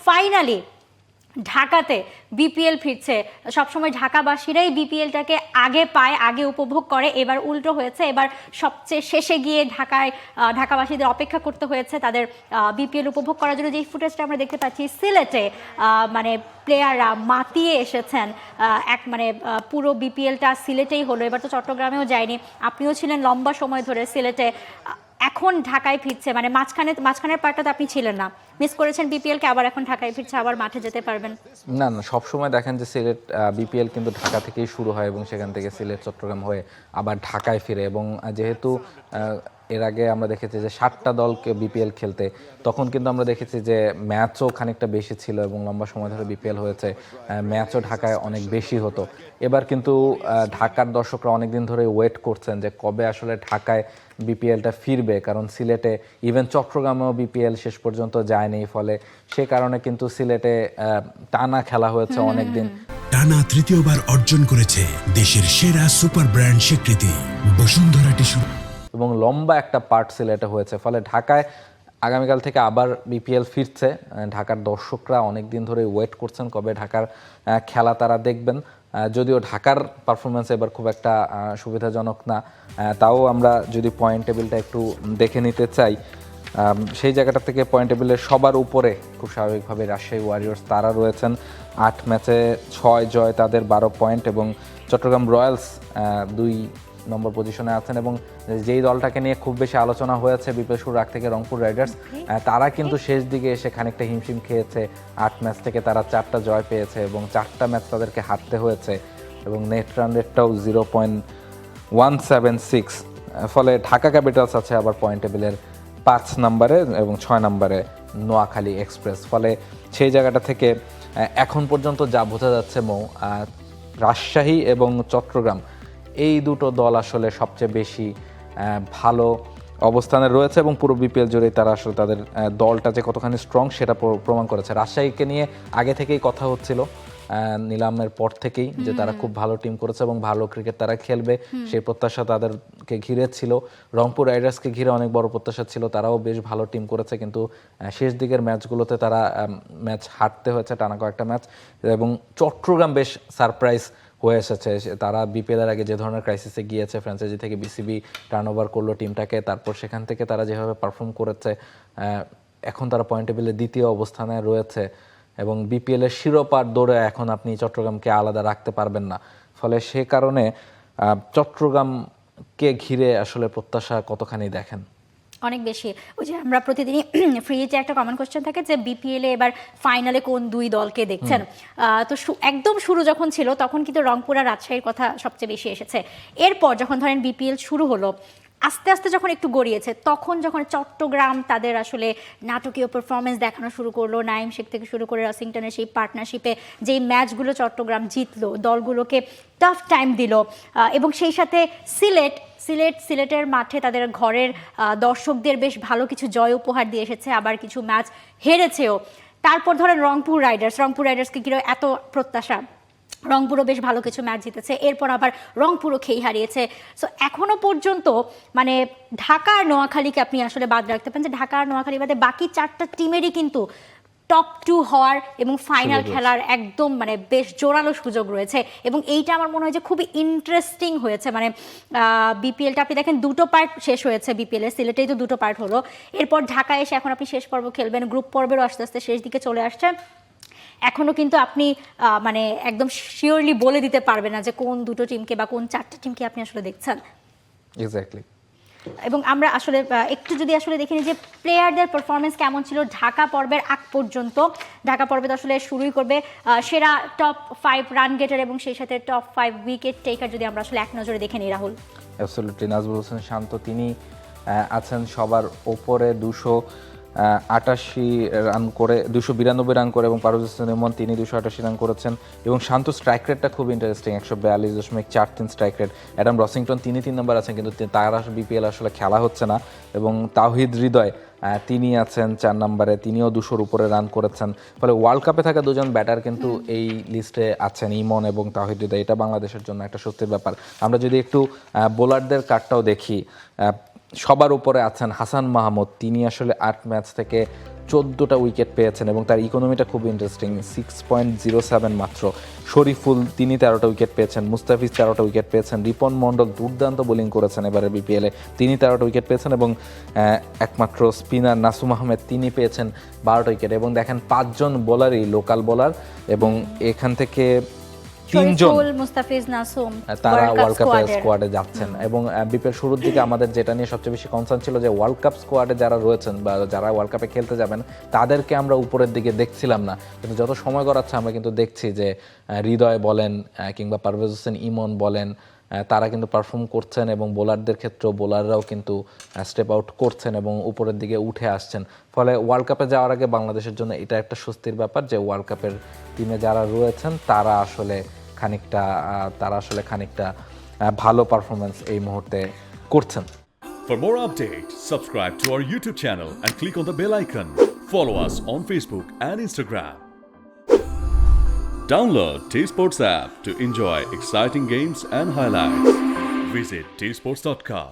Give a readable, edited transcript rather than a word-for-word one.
Finally ঢাকাতে BPL ফিরছে। সবসময় ঢাকাবাসীরাই বিপিএলটাকে আগে পায়, আগে উপভোগ করে। এবার উল্টো হয়েছে, এবার সবচেয়ে শেষে গিয়ে ঢাকাবাসীদের অপেক্ষা করতে হয়েছে তাদের বিপিএল উপভোগ করার জন্য। যেই ফুটেজটা আমরা দেখতে পাচ্ছি সিলেটে, মানে প্লেয়াররা মাতিয়ে এসেছেন। পুরো বিপিএলটা সিলেটেই হলো, এবার তো চট্টগ্রামেও যায়নি। আপনিও ছিলেন লম্বা সময় ধরে সিলেটে, এখন ঢাকায় ফিরছে। মানে মাঝখানের পার্টটা তো আপনি ছিলেন না, মিস করেছেন বিপিএলকে, আবার এখন ঢাকায় ফিরছে, আবার মাঠে যেতে পারবেন। না না, সবসময় দেখেন যে সিলেট বিপিএল কিন্তু ঢাকা থেকেই শুরু হয় এবং সেখান থেকে সিলেট চট্টগ্রাম হয়ে আবার ঢাকায় ফিরে। এবং যেহেতু এর আগে আমরা দেখেছি যে 7টা দলকে বিপিএল খেলতে, তখন কিন্তু আমরা দেখেছি যে ম্যাচও খানিকটা বেশি ছিল এবং লম্বা সময় ধরে বিপিএল হয়েছে, ম্যাচও ঢাকায় অনেক বেশি হতো। এবার কিন্তু ঢাকার দর্শকরা অনেকদিন ধরে ওয়েট করছেন যে কবে আসলে ঢাকায় বিপিএলটা ফিরবে, কারণ সিলেটে ইভেন চট্টগ্রামেও বিপিএল শেষ পর্যন্ত যায়নি। ফলে সে কারণে কিন্তু সিলেটে টানা খেলা হয়েছে অনেকদিন। টানা তৃতীয়বার অর্জন করেছে দেশের সেরা সুপার ব্র্যান্ড স্বীকৃতি বসুন্ধরা টিস্যু। এবং লম্বা একটা পার্ট সিলেটে হয়েছে, ফলে ঢাকায় আগামীকাল থেকে আবার বিপিএল ফিরছে। ঢাকার দর্শকরা অনেকদিন ধরে ওয়েট করছেন কবে ঢাকার খেলা তারা দেখবেন। যদিও ঢাকার পারফরমেন্স এবার খুব একটা সুবিধাজনক না, তাও আমরা যদি পয়েন্ট টেবিলটা একটু দেখে নিতে চাই, সেই জায়গাটা থেকে পয়েন্ট টেবিলের সবার উপরে খুব স্বাভাবিকভাবে রাজশাহী ওয়ারিয়র্স তারা রয়েছেন 8 ম্যাচে 6 জয়, তাদের 12 পয়েন্ট। এবং চট্টগ্রাম রয়্যালস 2 নম্বর পজিশনে আছেন। এবং যেই দলটাকে নিয়ে খুব বেশি আলোচনা হয়েছে বিপিএল শুরুর আগ থেকে, রংপুর রাইডার্স, তারা কিন্তু শেষ দিকে এসে খানিকটা হিমশিম খেয়েছে। 8 ম্যাচ থেকে তারা 4টা জয় পেয়েছে এবং 4টা ম্যাচ তাদেরকে হারতে হয়েছে এবং নেট রান রেটটাও 0.176। ফলে ঢাকা ক্যাপিটালস আছে আবার পয়েন্ট টেবিলের 5 নম্বরে এবং 6 নম্বরে নোয়াখালী এক্সপ্রেস। ফলে সেই জায়গাটা থেকে এখন পর্যন্ত যা বোঝা যাচ্ছে রাজশাহী এবং চট্টগ্রাম এই দুটো দল আসলে সবচেয়ে বেশি ভালো অবস্থানে রয়েছে এবং পুরো বিপিএল জুড়েই তারা আসলে তাদের দলটা যে কতখানি স্ট্রং সেটা প্রমাণ করেছে। রাজশাহীকে নিয়ে আগে থেকেই কথা হচ্ছিল নিলামের পর থেকেই যে তারা খুব ভালো টিম করেছে এবং ভালো ক্রিকেট তারা খেলবে, সেই প্রত্যাশা তাদেরকে ঘিরে ছিল। রংপুর রাইডার্সকে ঘিরে অনেক বড় প্রত্যাশা ছিল, তারাও বেশ ভালো টিম করেছে, কিন্তু শেষ দিকের ম্যাচগুলোতে তারা ম্যাচ হারতে হয়েছে, টানা কয়েকটা ম্যাচ। এবং চট্টগ্রাম বেশ সারপ্রাইজ হয়ে এসেছে। তারা বিপিএল এর আগে যে ধরনের ক্রাইসিসে গিয়েছে, ফ্র্যাঞ্চাইজি থেকে বিসিবি টার্নওভার করলো টিমটাকে, তারপর সেখান থেকে তারা যেভাবে পারফর্ম করেছে, এখন তারা পয়েন্ট টেবিলে 2য় অবস্থানে রয়েছে এবং বিপিএল এর শিরোপার দৌড়ে এখন আপনি চট্টগ্রামকে আলাদা রাখতে পারবেন না। ফলে সে কারণে চট্টগ্রামকে ঘিরে আসলে প্রত্যাশা কতখানি দেখেন? অনেক বেশি। ওই যে আমরা প্রতিদিনই ফ্রিতে একটা কমন কোশ্চেন থাকে যে বিপিএলে এবার ফাইনালে কোন 2 দলকে দেখছেন। তো একদম শুরু যখন ছিল তখন কিন্তু রংপুর আর রাজশাহীর কথা সবচেয়ে বেশি এসেছে। এরপর যখন ধরেন বিপিএল শুরু হলো, আস্তে আস্তে যখন একটু গড়িয়েছে, তখন যখন চট্টগ্রাম তাদের আসলে নাটকীয় পারফরমেন্স দেখানো শুরু করলো, নাইম শেখ থেকে শুরু করে ওয়াশিংটনের সেই পার্টনারশিপে যেই ম্যাচগুলো চট্টগ্রাম জিতলো, দলগুলোকে টাফ টাইম দিল। এবং সেই সাথে সিলেটের মাঠে তাদের ঘরের দর্শকদের বেশ ভালো কিছু জয় উপহার দিয়ে এসেছে, আবার কিছু ম্যাচ হেরেছেও। তারপর ধরেন রংপুর রাইডার্সকে ঘিরে এত প্রত্যাশা, রংপুরও বেশ ভালো কিছু ম্যাচ জিতেছে, এরপর আবার রংপুরও খেই হারিয়েছে। সো এখনো পর্যন্ত মানে ঢাকা আর নোয়াখালীকে আপনি আসলে বাদ রাখতে পারেন যে ঢাকা আর নোয়াখালী বাদে বাকি 4টা টিমেরই কিন্তু টপ 2 হওয়ার এবং ফাইনাল খেলার একদম মানে বেশ জোরালো সুযোগ রয়েছে। এবং এইটা আমার মনে হয় যে খুবই ইন্টারেস্টিং হয়েছে। মানে বিপিএলটা আপনি দেখেন 2টো পার্ট শেষ হয়েছে বিপিএলের, সিলেটেই তো 2টো পার্ট হলো, এরপর ঢাকায় এসে এখন আপনি শেষ পর্ব খেলবেন, গ্রুপ পর্বেরও আস্তে আস্তে শেষ দিকে চলে আসছে। এখনও কিন্তু আপনি মানে একদম শিওরলি বলে দিতে পারবেন না যে কোন 2টো টিমকে বা কোন 4টা টিমকে আপনি আসলে দেখছেন। এক্স্যাক্টলি। এবং আমরা আসলে একটু যদি আসলে দেখে নিই যে প্লেয়ারদের পারফরমেন্স কেমন ছিল ঢাকা পর্বের আগ পর্যন্ত। ঢাকা পর্বে তো আসলে শুরুই করবে সেরা টপ 5 রান গেটার এবং সেই সাথে টপ 5 উইকেট টেকার যদি আমরা আসলে এক নজরে দেখে নিই। রাহুল, অ্যাবসলিউটলি, নাজমুল হোসেন শান্ত তিনি আছেন সবার ওপরে 288 রান করে, 292 রান করে, এবং পারভেজ হোসেন ইমন তিনি 288 রান করেছেন। এবং শান্ত স্ট্রাইক রেটটা খুব interesting, 142.43 strike rate. Adam Rossington তিনি 3 নম্বর আছেন, কিন্তু তার বিপিএল আসলে খেলা হচ্ছে না। এবং তাওহিদ হৃদয় তিনি আছেন 4 নম্বরে, তিনিও 200-র উপরে রান করেছেন। ফলে ওয়ার্ল্ড কাপে থাকা 2জন ব্যাটার কিন্তু এই লিস্টে আছেন, ইমন এবং তাওহিদ হৃদয়। এটা বাংলাদেশের জন্য একটা স্বস্তির ব্যাপার। আমরা যদি একটু বোলারদের কার্ডটাও দেখি, সবার উপরে আছেন হাসান মাহমুদ, তিনি আসলে 8 ম্যাচ থেকে 14টা উইকেট পেয়েছেন এবং তার ইকোনমিটা খুব ইন্টারেস্টিং, 6.07 মাত্র। শরীফুল তিনি 13টা উইকেট পেয়েছেন, মুস্তাফিজ 13টা উইকেট পেয়েছেন, রিপন মণ্ডল দুর্দান্ত বোলিং করেছেন এবারে বিপিএলে, তিনি 13টা উইকেট পেয়েছেন এবং একমাত্র স্পিনার নাসুম আহমেদ তিনি পেয়েছেন 12টা উইকেট। এবং দেখেন 5 জন বোলারই লোকাল বোলার এবং এখান থেকে 3 জন শরীফুল, মুস্তাফিজ, নাসুম তারা ওয়ার্ল্ড কাপের স্কোয়াডে যাচ্ছেন। এবং বিপিএল শুরুর দিকে আমাদের যেটা নিয়ে সবচেয়ে বেশি কনসার্ন ছিল যে ওয়ার্ল্ড কাপ স্কোয়াডে যারা রয়েছেন বা যারা ওয়ার্ল্ড কাপে খেলতে যাবেন তাদেরকে আমরা উপরের দিকে দেখছিলাম না, কিন্তু যত সময় গড়াচ্ছে আমরা কিন্তু দেখছি যে হৃদয় বলেন কিংবা পারভেজ হোসেন ইমন বলেন তারা কিন্তু পারফর্ম করছেন এবং বোলারদের ক্ষেত্রেও বোলাররাও কিন্তু স্টেপ আউট করছেন এবং উপরের দিকে উঠে আসছেন। ফলে ওয়ার্ল্ড কাপে যাওয়ার আগে বাংলাদেশের জন্য এটা একটা স্বস্তির ব্যাপার যে ওয়ার্ল্ড কাপের টিমে যারা রয়েছেন তারা আসলে খানিকটা ভালো পারফরমেন্স এই মুহূর্তে করছেন। For more updates, subscribe to our YouTube channel and click on the bell icon. Follow us on Facebook and Instagram. Download T-Sports app to enjoy exciting games and highlights. Visit tsports.com.